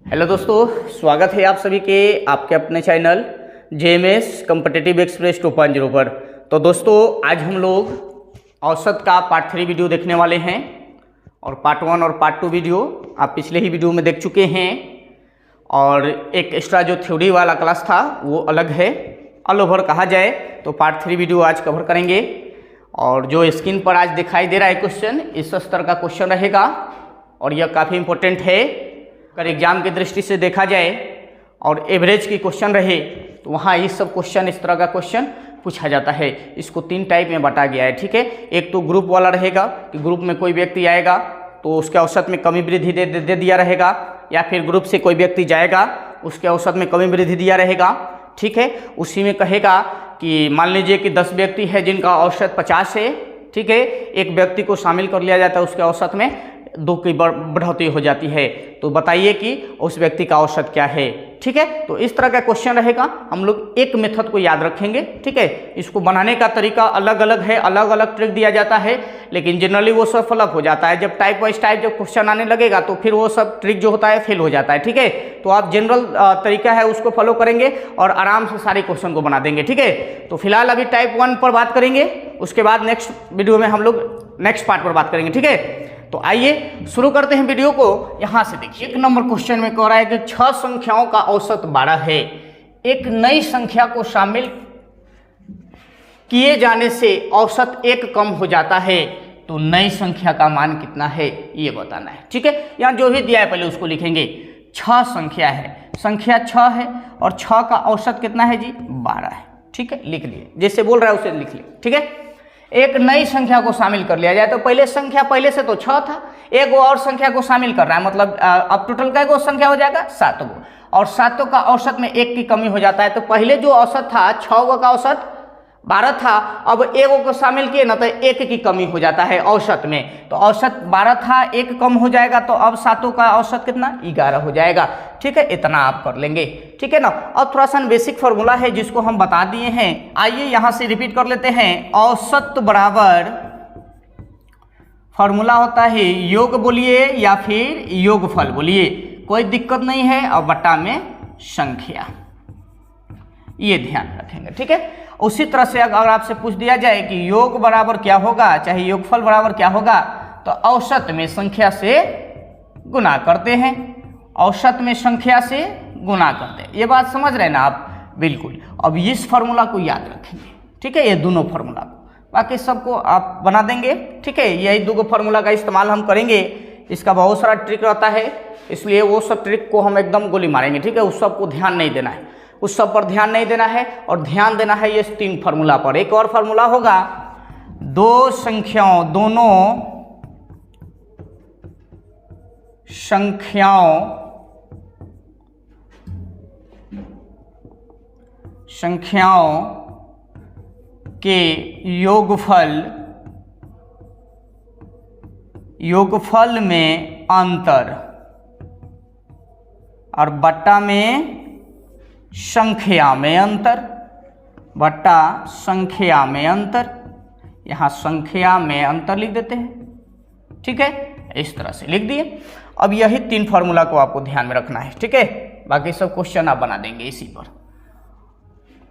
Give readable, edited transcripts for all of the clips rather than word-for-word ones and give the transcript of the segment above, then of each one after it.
Hello दोस्तों, स्वागत है आप सभी के आपके अपने चैनल जेएमएस कॉम्पिटिटिव एक्सप्रेस 2.0 पर। तो दोस्तों, आज हम लोग औसत का पार्ट 3 वीडियो देखने वाले हैं और पार्ट 1 और पार्ट 2 वीडियो आप पिछले ही वीडियो में देख चुके हैं और एक एक्स्ट्रा जो थ्योरी वाला क्लास था वो अलग है। ऑल ओवर कहा जाए तो पार्ट 3 वीडियो आज कवर करेंगे और जो स्क्रीन पर आज दिखाई दे रहा है क्वेश्चन, इस स्तर का क्वेश्चन रहेगा और यह काफ़ी इंपॉर्टेंट है। अगर एग्जाम की दृष्टि से देखा जाए और एवरेज की क्वेश्चन रहे तो वहाँ ये सब क्वेश्चन, इस तरह का क्वेश्चन पूछा जाता है। इसको 3 टाइप में बांटा गया है, ठीक है। एक तो ग्रुप वाला रहेगा कि ग्रुप में कोई व्यक्ति आएगा तो उसके औसत में कमी वृद्धि दे दिया रहेगा, या फिर ग्रुप से कोई व्यक्ति जाएगा उसके औसत में कमी वृद्धि दिया रहेगा, ठीक है। उसी में कहेगा कि मान लीजिए कि 10 व्यक्ति है जिनका औसत 50 है, ठीक है। एक व्यक्ति को शामिल कर लिया जाता है, उसके औसत में 2 की बढ़ोतरी हो जाती है, तो बताइए कि उस व्यक्ति का औसत क्या है, ठीक है। तो इस तरह का क्वेश्चन रहेगा। हम लोग एक मेथड को याद रखेंगे, ठीक है। इसको बनाने का तरीका अलग अलग है, अलग अलग ट्रिक दिया जाता है, लेकिन जनरली वो सब फ्लप हो जाता है। जब टाइप वाइज टाइप जब क्वेश्चन आने लगेगा तो फिर वो सब ट्रिक जो होता है फेल हो जाता है, ठीक है। तो आप जनरल तरीका है उसको फॉलो करेंगे और आराम से सारे क्वेश्चन को बना देंगे, ठीक है। तो फिलहाल अभी टाइप 1 पर बात करेंगे, उसके बाद नेक्स्ट वीडियो में हम लोग नेक्स्ट पार्ट पर बात करेंगे, ठीक है। तो आइए शुरू करते हैं वीडियो को। यहां से देखिए, 1 नंबर क्वेश्चन में कह रहा है कि 6 संख्याओं का औसत 12 है। एक नई संख्या को शामिल किए जाने से औसत 1 कम हो जाता है, तो नई संख्या का मान कितना है ये बताना है, ठीक है। यहां जो भी दिया है पहले उसको लिखेंगे। 6 संख्या है, संख्या 6 है और 6 का औसत कितना है जी? 12 है, ठीक है। लिख लिए, जैसे बोल रहा है उसे लिख लिए, ठीक है। एक नई संख्या को शामिल कर लिया जाए तो पहले संख्या, पहले से तो 6 था, एक और संख्या को शामिल कर रहा है, मतलब अब टोटल का एक संख्या हो जाएगा 7 गो, और 7 का औसत में 1 की कमी हो जाता है। तो पहले जो औसत था 6 का औसत 12 था, अब 1 को शामिल किए ना तो 1 की कमी हो जाता है औसत में। तो औसत 12 था, 1 कम हो जाएगा, तो अब 7 का औसत कितना? 11 हो जाएगा, ठीक है। इतना आप कर लेंगे, ठीक है ना। अब थोड़ा सा बेसिक फॉर्मूला है जिसको हम बता दिए हैं, आइए यहां से रिपीट कर लेते हैं। औसत बराबर फॉर्मूला होता है योग बोलिए या फिर योगफल बोलिए, कोई दिक्कत नहीं है, और बटा में संख्या, ये ध्यान रखेंगे, ठीक है। उसी तरह से अगर आपसे पूछ दिया जाए कि योग बराबर क्या होगा, चाहे योगफल बराबर क्या होगा, तो औसत में संख्या से गुना करते हैं, औसत में संख्या से गुना करते हैं। ये बात समझ रहे हैं ना आप? बिल्कुल। अब इस फार्मूला को याद रखेंगे, ठीक है, ये दोनों फार्मूला को, बाकी सबको आप बना देंगे, ठीक है। यही 2 फार्मूला का इस्तेमाल हम करेंगे। इसका बहुत सारा ट्रिक रहता है, इसलिए वो सब ट्रिक को हम एकदम गोली मारेंगे, ठीक है। उस सब को ध्यान नहीं देना है, उस सब पर ध्यान नहीं देना है, और ध्यान देना है ये 3 फार्मूला पर। एक और फार्मूला होगा, 2 संख्याओं, दोनों संख्याओं के योगफल में अंतर और बट्टा में संख्या में अंतर, बट्टा संख्या में अंतर, यहाँ संख्या में अंतर लिख देते हैं, ठीक है। इस तरह से लिख दिए। अब यही 3 फार्मूला को आपको ध्यान में रखना है, ठीक है। बाकी सब क्वेश्चन आप बना देंगे इसी पर,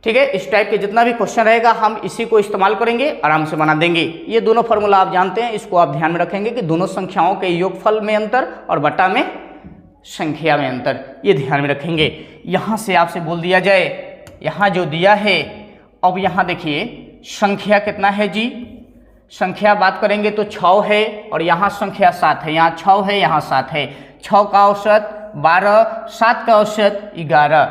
ठीक है। इस टाइप के जितना भी क्वेश्चन रहेगा हम इसी को इस्तेमाल करेंगे, आराम से बना देंगे। ये दोनों फार्मूला आप जानते हैं, इसको आप ध्यान में रखेंगे कि दोनों संख्याओं के योगफल में अंतर और बट्टा में संख्या में अंतर, ये ध्यान में रखेंगे। यहाँ से आपसे बोल दिया जाए, यहाँ जो दिया है, अब यहाँ देखिए संख्या कितना है जी? संख्या बात करेंगे तो 6 है और यहाँ संख्या 7 है, यहाँ 6 है, यहाँ 7 है। 6 का औसत 12, 7 का औसत 11।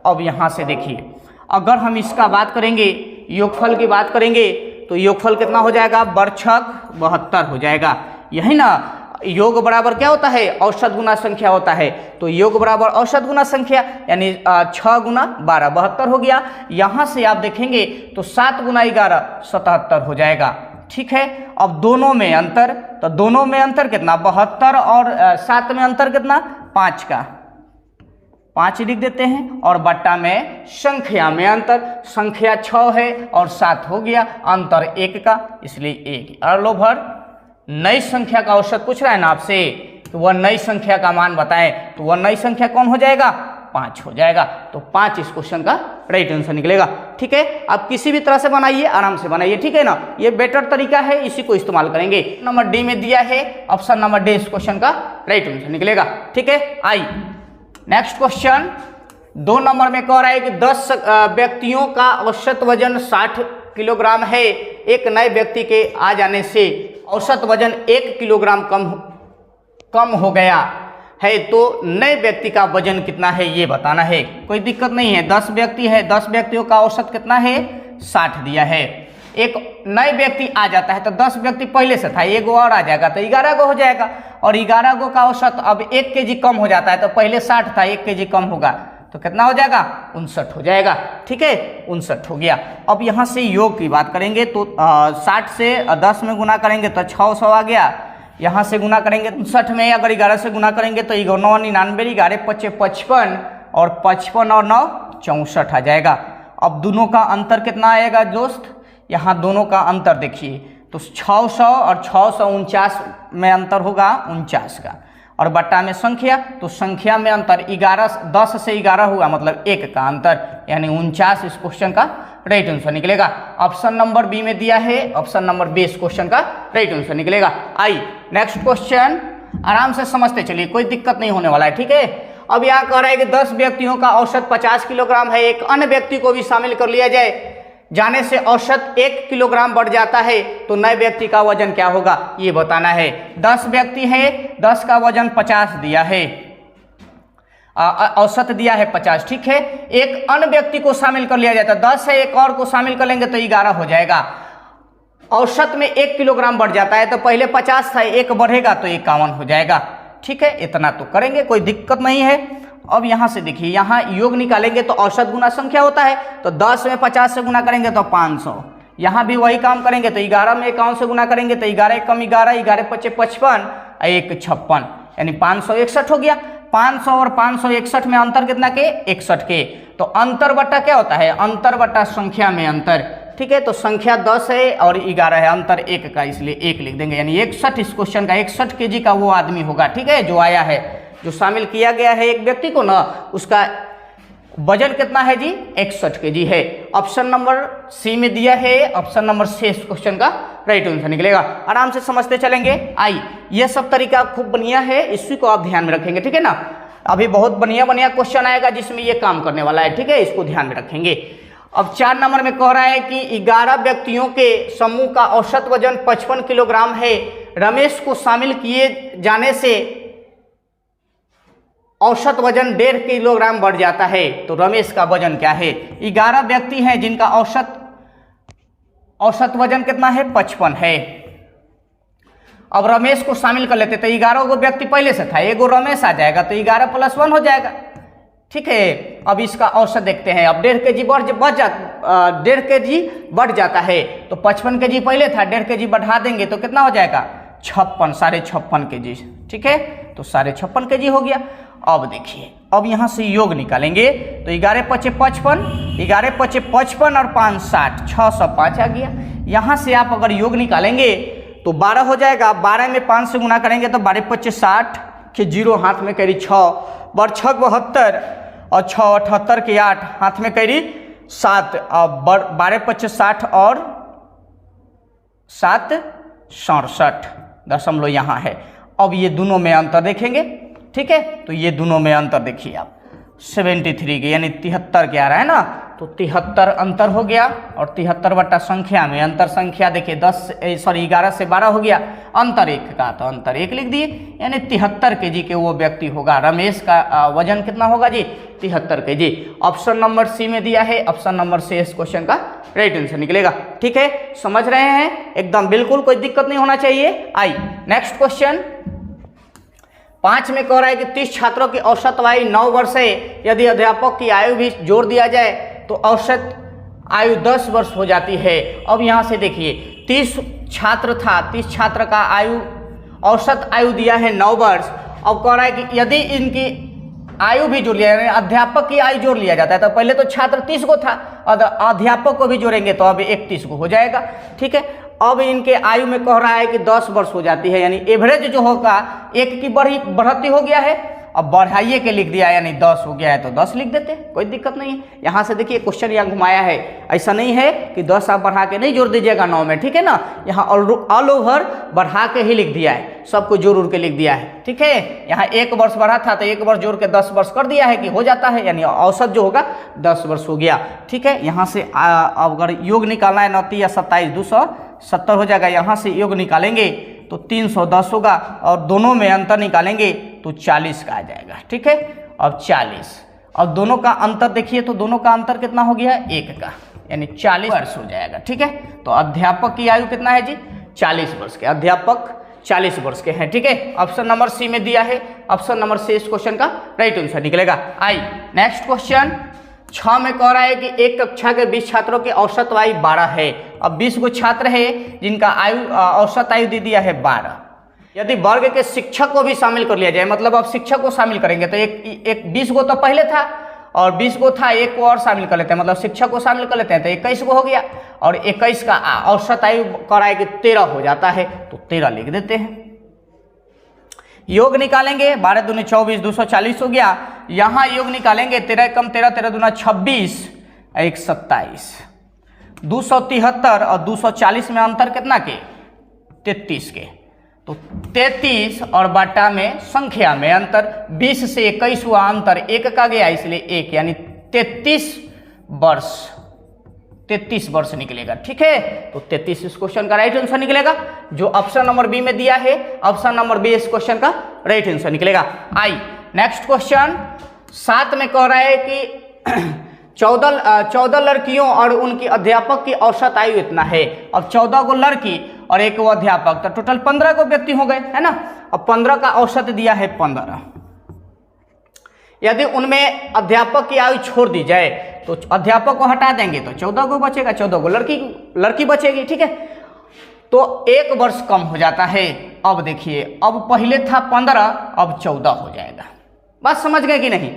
अब यहाँ से देखिए, अगर हम इसका बात करेंगे, योगफल की बात करेंगे, तो योगफल कितना हो जाएगा? बरछक 72 हो जाएगा। यही ना, योग बराबर क्या होता है? औसत गुना संख्या होता है। तो योग बराबर औसत गुना संख्या, यानी 6 गुना 12, 72 हो गया। यहाँ से आप देखेंगे तो 7 गुना 11, 77 हो जाएगा, ठीक है। अब दोनों में अंतर, तो दोनों में अंतर कितना? 72 और 7 में अंतर कितना? 5 का 5 लिख देते हैं, और बट्टा में संख्या में अंतर, संख्या 6 है और 7 हो गया, अंतर 1 का, इसलिए 1। और लो भर नई संख्या का औसत पूछ रहा है ना आपसे, कि वह नई संख्या का मान बताएं, तो वह नई संख्या कौन हो जाएगा, 5 हो जाएगा। तो 5 इस क्वेश्चन का राइट आंसर निकलेगा। ठीक है, आप किसी भी तरह से बनाइए, आराम से बनाइए, ठीक है ना, ये बेटर तरीका है, इसी को इस्तेमाल करेंगे। नंबर डी में दिया है, ऑप्शन नंबर डी इस क्वेश्चन का राइट आंसर निकलेगा। ठीक है, आई नेक्स्ट क्वेश्चन 2 नंबर में कह रहा है कि 10 व्यक्तियों का औसत वजन 60 किलोग्राम है। एक नए व्यक्ति के आ जाने से औसत वजन 1 किलोग्राम कम हो गया है, तो नए व्यक्ति का वजन कितना है ये बताना है। कोई दिक्कत नहीं है, 10 व्यक्ति है, 10 व्यक्तियों का औसत कितना है, 60 दिया है। एक नए व्यक्ति आ जाता है तो 10 व्यक्ति पहले से था, एक और आ जाएगा तो 11 गो हो जाएगा, और 11 गो का औसत अब 1 केजी कम हो जाता है, तो पहले 60 था, 1 केजी कम होगा तो कितना हो जाएगा, 59 हो जाएगा। ठीक है, 59 हो गया। अब यहाँ से योग की बात करेंगे तो 60 से 10 में गुना करेंगे तो 600 आ गया। यहाँ से गुना करेंगे 59 में अगर 11 से गुना करेंगे तो 9 99, 11 5 55 और 55 और 9 64 आ जाएगा। अब दोनों का अंतर कितना आएगा दोस्त, यहाँ दोनों का अंतर देखिए तो 600 और 649 में अंतर होगा 49 का, और बट्टा में संख्या, तो संख्या में अंतर 10 से 11 हुआ, मतलब 1 का अंतर, यानी 49 इस क्वेश्चन का राइट आंसर निकलेगा। ऑप्शन नंबर बी में दिया है, ऑप्शन नंबर बी इस क्वेश्चन का राइट आंसर निकलेगा। आई नेक्स्ट क्वेश्चन, आराम से समझते चलिए, कोई दिक्कत नहीं होने वाला है। ठीक है, अब यहाँ कह रहा है कि 10 व्यक्तियों का औसत 50 किलोग्राम है, एक अन्य व्यक्ति को भी शामिल कर लिया जाने से औसत 1 किलोग्राम बढ़ जाता है, तो नए व्यक्ति का वजन क्या होगा ये बताना है। 10 व्यक्ति हैं, 10 का वजन 50 दिया है, औसत दिया है 50। ठीक है, एक अन्य व्यक्ति को शामिल कर लिया जाता है, 10 है, एक और को शामिल कर लेंगे तो 11 हो जाएगा। औसत में 1 किलोग्राम बढ़ जाता है, तो पहले 50 था, 1 बढ़ेगा तो 51 हो जाएगा। ठीक है, इतना तो करेंगे, कोई दिक्कत नहीं है। अब यहाँ से देखिए, यहाँ योग निकालेंगे तो औसत गुना संख्या होता है, तो 10 में 50 से गुना करेंगे तो 500। यहाँ भी वही काम करेंगे तो 11 में 51 से गुना करेंगे तो 11 कम 11, 11 5 55, 1 56, यानी 561 हो गया। 500 और 561 में अंतर कितना के, 61 के, तो अंतर बट्टा क्या होता है, अंतर बट्टा संख्या में अंतर। ठीक है, तो संख्या 10 है और 11 है, अंतर 1 का, इसलिए 1 लिख देंगे, यानी 61 इस क्वेश्चन का 61 केजी का वो आदमी होगा। ठीक है, जो आया है, जो शामिल किया गया है एक व्यक्ति को ना, उसका वजन कितना है जी, 61 केजी है। ऑप्शन नंबर सी में दिया है, ऑप्शन नंबर सी इस क्वेश्चन का राइट आंसर निकलेगा। आराम से समझते चलेंगे। आई ये सब तरीका खूब बढ़िया है, इसी को आप ध्यान में रखेंगे। ठीक है ना, अभी बहुत बढ़िया क्वेश्चन आएगा जिसमें ये काम करने वाला है। ठीक है, इसको ध्यान में रखेंगे। अब 4 नंबर में कह रहा है कि 11 व्यक्तियों के समूह का औसत वजन 55 किलोग्राम है, रमेश को शामिल किए जाने से औसत वजन 1.5 किलोग्राम बढ़ जाता है, तो रमेश का वजन क्या है। 11 व्यक्ति हैं जिनका औसत वजन कितना है, 55 है। अब रमेश को शामिल कर लेते तो 11 गो व्यक्ति पहले से था, 1 गो रमेश आ जाएगा तो 11 + 1 हो जाएगा। ठीक है, अब इसका औसत देखते हैं। अब 1.5 केजी 1.5 केजी बढ़ जाता है, तो 55 केजी पहले था, 1.5 केजी बढ़ा देंगे तो कितना हो जाएगा, 56, 56.5 केजी। ठीक है, तो 56.5 केजी हो गया। अब देखिए, अब यहाँ से योग निकालेंगे तो 11 5 55, 11 5 55 और 5 60, 605 आ गया। यहाँ से आप अगर योग निकालेंगे तो 12 हो जाएगा। 12 में 5 से गुना करेंगे तो 12 5 60 के 0 हाथ में कैरी 6, 6 72 और 6 78 के 8 हाथ में कैरी 7, अब 12 5 60 और 7 67 दशमलव यहाँ है। अब ये दोनों में अंतर देखेंगे। ठीक है, तो ये दोनों में अंतर देखिए आप, 73 के यानी 73 के आ रहा है ना, तो 73 अंतर हो गया, और 73 बट्टा संख्या में अंतर संख्या देखिए 11 से 12 हो गया, अंतर 1 का, तो अंतर 1 लिख दिए, यानी 73 केजी के वो व्यक्ति होगा। रमेश का वजन कितना होगा जी, 73 केजी। ऑप्शन नंबर सी में दिया है, ऑप्शन नंबर सी इस क्वेश्चन का राइट आंसर निकलेगा। ठीक है, समझ रहे हैं एकदम, बिल्कुल कोई दिक्कत नहीं होना चाहिए। आई नेक्स्ट क्वेश्चन 5 में कह रहा है कि 30 छात्रों की औसत आयु 9 वर्ष है, यदि अध्यापक की आयु भी जोड़ दिया जाए तो औसत आयु 10 वर्ष हो जाती है। अब यहाँ से देखिए, 30 छात्र था, 30 छात्र का आयु औसत आयु दिया है 9 वर्ष। अब कह रहा है कि यदि इनकी आयु भी जोड़ लिया, अध्यापक की आयु जोड़ लिया जाता है, तो पहले तो छात्र 30 को था, अध्यापक को भी जोड़ेंगे तो अब 31 को हो जाएगा। ठीक है, अब इनके आयु में कह रहा है कि 10 वर्ष हो जाती है, यानी एवरेज जो होगा एक की बढ़ती हो गया है। अब बढ़ाइए के लिख दिया, यानी 10 हो गया है तो 10 लिख देते हैं, कोई दिक्कत नहीं है। यहाँ से देखिए क्वेश्चन यहाँ घुमाया है, ऐसा नहीं है कि 10 आप बढ़ा के नहीं जोड़ दीजिएगा 9 में, ठीक है ना। यहाँ ऑल ओवर बढ़ा के ही लिख दिया है, सबको जोड़ के लिख दिया है, ठीक है। यहाँ 1 वर्ष बढ़ा था तो 1 वर्ष जोड़ के 10 वर्ष कर दिया है कि हो जाता है, यानी औसत जो होगा 10 वर्ष हो गया, ठीक है। यहाँ से अगर योग निकालना है 9 या 27 270 हो जाएगा। यहाँ से योग निकालेंगे तो 310 होगा और दोनों में अंतर निकालेंगे तो 40 का आ जाएगा, ठीक है। अब 40 और दोनों का अंतर देखिए तो दोनों का अंतर कितना हो गया, 1 का, यानी 40 वर्ष हो जाएगा, ठीक है। तो अध्यापक की आयु कितना है जी, 40 वर्ष के, अध्यापक 40 वर्ष के हैं, ठीक है। ऑप्शन नंबर सी में दिया है, ऑप्शन नंबर सी इस क्वेश्चन का राइट आंसर निकलेगा। आई नेक्स्ट क्वेश्चन 6 में कह रहा है कि एक कक्षा के 20 छात्रों की औसत आयु 12 है। अब 20 गो छात्र है जिनका औसत आयु दे दिया है 12। यदि वर्ग के शिक्षक को भी शामिल कर लिया जाए, मतलब अब शिक्षक को शामिल करेंगे तो एक 20 गो तो पहले था और 20 गो था, एक को और शामिल कर लेते हैं, मतलब शिक्षक को शामिल कर लेते हैं तो 21 गो हो गया और 21 का औसत आयु कह रहा है कि 13 हो जाता है, तो 13 लिख देते हैं। योग निकालेंगे 12 दूनी 24 240 हो गया। यहाँ योग निकालेंगे 13 कम 13 13 दूना 26 1 27 273 और 240 में अंतर कितना के 33 के, तो 33 और बटा में संख्या में अंतर 20 से 21 हुआ अंतर 1 का गया, इसलिए 1 यानी 33 वर्ष निकलेगा, ठीक है। तो 33 इस क्वेश्चन का राइट आंसर निकलेगा, जो ऑप्शन नंबर बी में दिया है, ऑप्शन नंबर बी इस क्वेश्चन का राइट आंसर निकलेगा। आई नेक्स्ट क्वेश्चन 7 में कह रहा है कि 14 लड़कियों और उनकी अध्यापक की औसत आयु इतना है। अब 14 गो लड़की और 1 वो अध्यापक, तो टोटल 15 गो व्यक्ति हो गए, है ना। अब 15 का औसत दिया है 15। यदि उनमें अध्यापक की आयु छोड़ दी जाए तो अध्यापक को हटा देंगे तो 14 गो बचेगा, 14 गो लड़की बचेगी, ठीक है। तो 1 वर्ष कम हो जाता है। अब देखिए, अब पहले था 15, अब 14 हो जाएगा। बात समझ गए कि नहीं,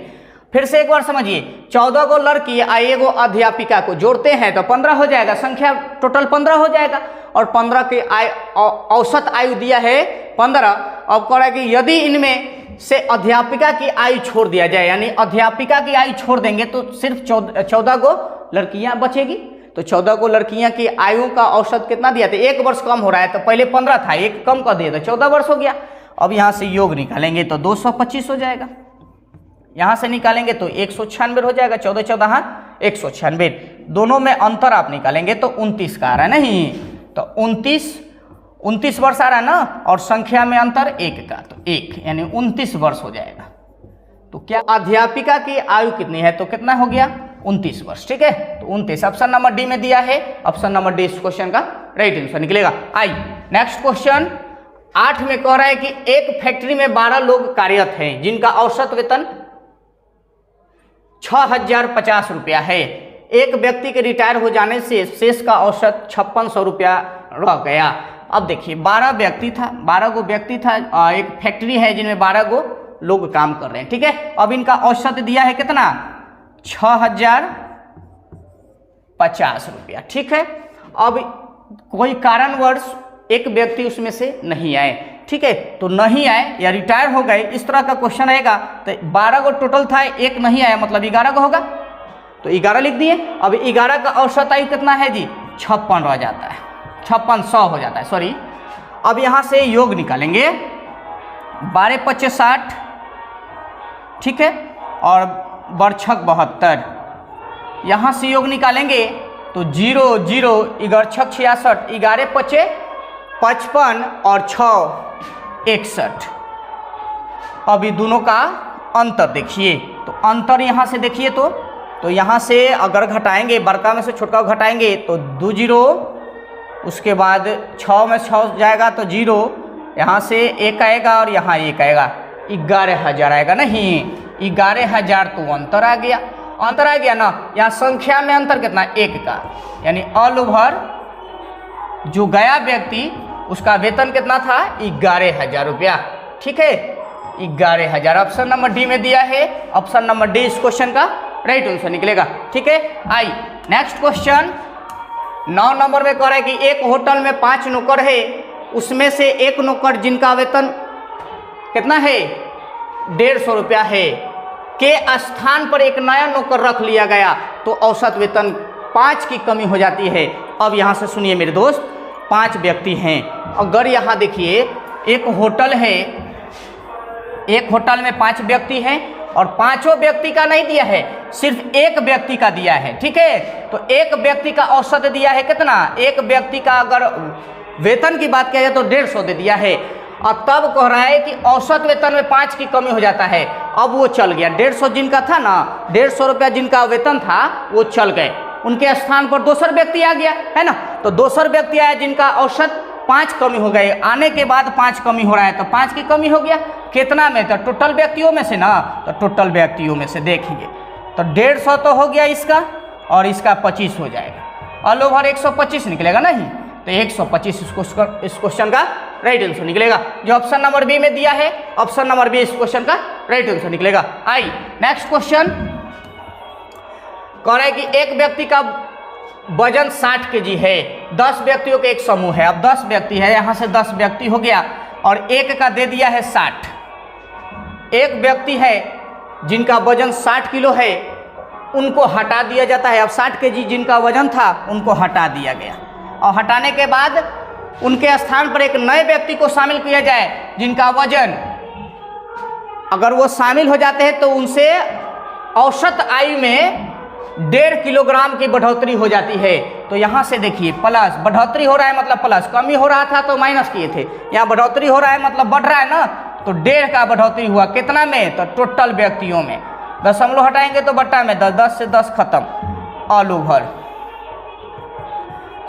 फिर से एक बार समझिए। 14 गो लड़की और 1 गो अध्यापिका को जोड़ते हैं तो 15 हो जाएगा, संख्या टोटल 15 हो जाएगा और 15 के औसत आयु दिया है 15। अब कह रहा है कि यदि इनमें से अध्यापिका की आयु छोड़ दिया जाए, यानी अध्यापिका की आयु छोड़ देंगे तो सिर्फ 14 गो लड़कियां बचेगी। तो 14 गो लड़कियां की आयु का औसत कितना दिया था, 1 वर्ष कम हो रहा है, तो पहले 15 था, 1 कम कर दिया तो 14 वर्ष हो गया। अब यहाँ से योग निकालेंगे तो 225 हो जाएगा, यहाँ से निकालेंगे तो 196 हो जाएगा, 14 14 196। दोनों में अंतर आप निकालेंगे तो 29 का आ रहा है, नहीं तो 29 वर्ष आ रहा है ना, और संख्या में अंतर 1 का, तो 1 यानी 29 वर्ष हो जाएगा। तो क्या अध्यापिका की आयु कितनी है, तो कितना हो गया 29 वर्ष, ठीक है। तो 29 ऑप्शन नंबर डी में दिया है, ऑप्शन नंबर डी इस क्वेश्चन का राइट आंसर निकलेगा। आई नेक्स्ट क्वेश्चन 8 में कह रहा है कि एक फैक्ट्री में 12 लोग कार्यरत हैं जिनका औसत वेतन 6050 रुपया है। एक व्यक्ति के रिटायर हो जाने से शेष का औसत 5600 रुपया रह गया। अब देखिए 12 व्यक्ति था, 12 गो व्यक्ति था, एक फैक्ट्री है जिनमें 12 गो लोग काम कर रहे हैं, ठीक है। अब इनका औसत दिया है कितना 6050 रुपया, ठीक है। अब कोई कारणवश एक व्यक्ति उसमें से नहीं आए, ठीक है, तो नहीं आए या रिटायर हो गए, इस तरह का क्वेश्चन रहेगा। तो 12 गो टोटल था, एक नहीं आया, मतलब 11 गो होगा, तो 11 लिख दिए। अब 11 का औसत आयु कितना है जी 56 रह जाता है, 5600 हो जाता है, सॉरी। अब यहाँ से योग निकालेंगे 12 25 60, ठीक है, और बरछक 72। यहाँ से योग निकालेंगे तो 0 0 11 66, 11 25 55 और 6 61। अभी दोनों का अंतर देखिए, तो अंतर यहाँ से देखिए तो यहाँ से अगर घटाएंगे, बड़का में से छोटका घटाएंगे तो 2 0, उसके बाद 6 में 6 जाएगा तो 0, यहाँ से 1 आएगा और यहाँ 1 आएगा, 11,000 आएगा, नहीं 11,000 तो अंतर आ गया, अंतर आ गया ना। यहाँ संख्या में अंतर कितना 1 का, यानी ऑल ओवर जो गया व्यक्ति उसका वेतन कितना था 11,000 रुपया, ठीक है, 11,000। ऑप्शन नंबर डी में दिया है, ऑप्शन नंबर डी इस क्वेश्चन का राइट आंसर निकलेगा, ठीक है। आई नेक्स्ट क्वेश्चन 9 नंबर में कह रहा है कि एक होटल में 5 नौकर है, उसमें से एक नौकर जिनका वेतन कितना है 150 रुपया है के स्थान पर एक नया नौकर रख लिया गया तो औसत वेतन 5 की कमी हो जाती है। अब यहाँ से सुनिए मेरे दोस्त, 5 व्यक्ति हैं। अगर यहाँ देखिए एक होटल है, एक होटल में 5 व्यक्ति हैं और पांचों व्यक्ति का नहीं दिया है, सिर्फ एक व्यक्ति का दिया है, ठीक है। तो एक व्यक्ति का औसत दिया है कितना, एक व्यक्ति का अगर वेतन की बात किया जाए तो 150 दे दिया है और तब कह रहा है कि औसत वेतन में 5 की कमी हो जाता है। अब वो चल गया, 150 जिनका था ना, 150 रुपया जिनका वेतन था वो चल गए, उनके स्थान पर दूसरा व्यक्ति आ गया है ना। तो दूसरा व्यक्ति आया जिनका औसत 5 कमी हो गए, आने के बाद 5 कमी हो रहा है तो 5 की कमी हो गया कितना में, तो टोटल व्यक्तियों में से ना, तो टोटल व्यक्तियों में से देखिए तो 150 तो हो गया इसका और इसका 25 हो जाएगा, ऑल ओवर 125 निकलेगा नहीं, तो 125 इस क्वेश्चन का राइट आंसर निकलेगा, जो ऑप्शन नंबर बी में दिया है। ऑप्शन नंबर बी इस क्वेश्चन का राइट आंसर निकलेगा। आई नेक्स्ट क्वेश्चन कह रहा है कि एक व्यक्ति का वजन 60 kg है, 10 व्यक्तियों के एक समूह है। अब 10 व्यक्ति है, यहाँ से 10 व्यक्ति हो गया और एक का दे दिया है 60। एक व्यक्ति है जिनका वजन 60 किलो है, उनको हटा दिया जाता है। अब 60 kg जिनका वजन था उनको हटा दिया गया और हटाने के बाद उनके स्थान पर एक नए व्यक्ति को शामिल किया जाए जिनका वजन, अगर वो शामिल हो जाते हैं तो उनसे औसत आयु में 1.5 किलोग्राम की बढ़ोतरी हो जाती है। तो यहाँ से देखिए प्लस, बढ़ोतरी हो रहा है मतलब प्लस, कमी हो रहा था तो माइनस किए थे, यहाँ बढ़ोतरी हो रहा है मतलब बढ़ रहा है ना, तो 1.5 का बढ़ोतरी हुआ कितना में, तो टोटल व्यक्तियों में। दशमलव हटाएंगे तो बट्टा में 10, 10 से 10 खत्म, ऑल ओवर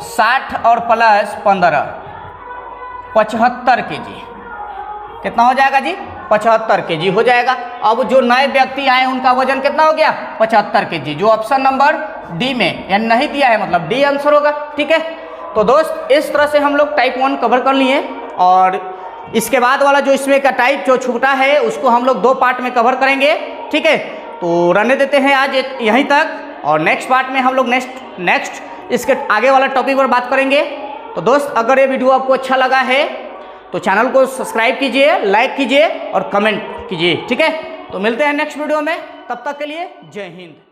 60 और प्लस 15 75 kg, कितना हो जाएगा जी, 75 kg हो जाएगा। अब जो नए व्यक्ति आए उनका वजन कितना हो गया, 75 kg, जो ऑप्शन नंबर डी में या नहीं दिया है मतलब डी आंसर होगा, ठीक है। तो दोस्त इस तरह से हम लोग टाइप 1 कवर कर लिए और इसके बाद वाला जो इसमें का टाइप जो छूटा है उसको हम लोग 2 पार्ट में कवर करेंगे, ठीक है। तो रहने देते हैं आज यहीं तक और नेक्स्ट पार्ट में हम लोग नेक्स्ट इसके आगे वाला टॉपिक पर बात करेंगे। तो दोस्त अगर ये वीडियो आपको अच्छा लगा है तो चैनल को सब्सक्राइब कीजिए, लाइक कीजिए और कमेंट कीजिए, ठीक है। तो मिलते हैं नेक्स्ट वीडियो में, तब तक के लिए जय हिंद।